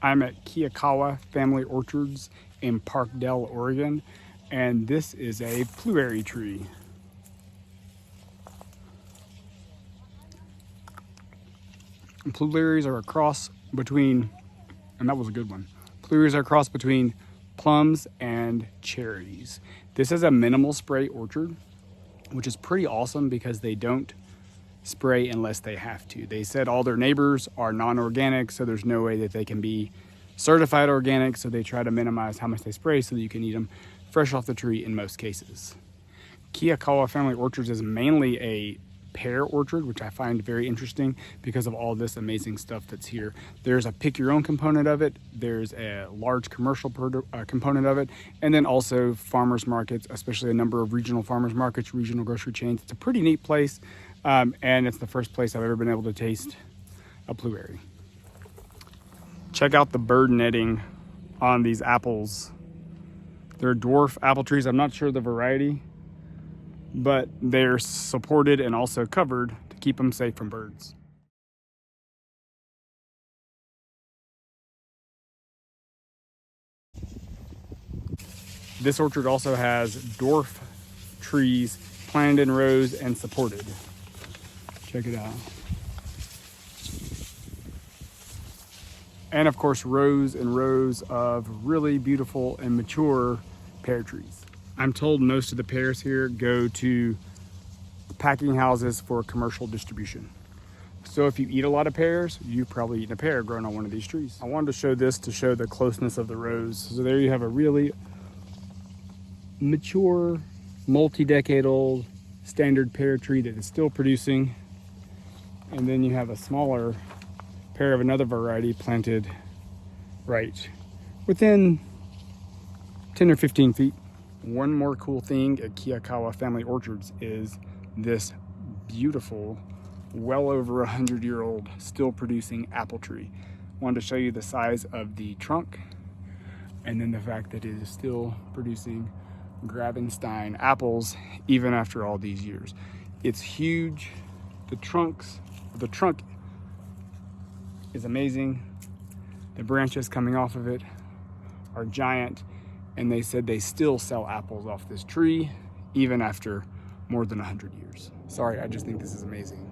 I'm at Kiyokawa Family Orchards in Parkdale, Oregon, and this is a blueberry tree. Blueberries are a cross between, and that was a good one. Blueberries are a cross between plums and cherries. This is a minimal spray orchard, which is pretty awesome because they don't spray unless they have to. They said all their neighbors are non-organic, so there's no way that they can be certified organic, so they try to minimize how much they spray so that you can eat them fresh off the tree in most cases. Kiyokawa Family Orchards is mainly a pear orchard, which I find very interesting because of all this amazing stuff that's here. There's a pick your own component of it, there's a large commercial component of it, and then also farmers markets, especially a number of regional farmers markets, regional grocery chains. It's a pretty neat place, and it's the first place I've ever been able to taste a blueberry. Check out the bird netting on these apples. They're dwarf apple trees. I'm not sure the variety, but they're supported and also covered to keep them safe from birds. This orchard also has dwarf trees planted in rows and supported. Check it out. And of course, rows and rows of really beautiful and mature pear trees. I'm told most of the pears here go to packing houses for commercial distribution. So if you eat a lot of pears, you've probably eaten a pear grown on one of these trees. I wanted to show this to show the closeness of the rows. So there you have a really mature, multi-decade old standard pear tree that is still producing. And then you have a smaller pear of another variety planted right within 10 or 15 feet. One more cool thing at Kiyokawa Family Orchards is this beautiful, well over 100-year-old, still producing apple tree. Wanted to show you the size of the trunk and then the fact that it is still producing Gravenstein apples even after all these years. It's huge. The trunk is amazing. The branches coming off of it are giant, and they said they still sell apples off this tree even after more than 100 years. Sorry, I just think this is amazing.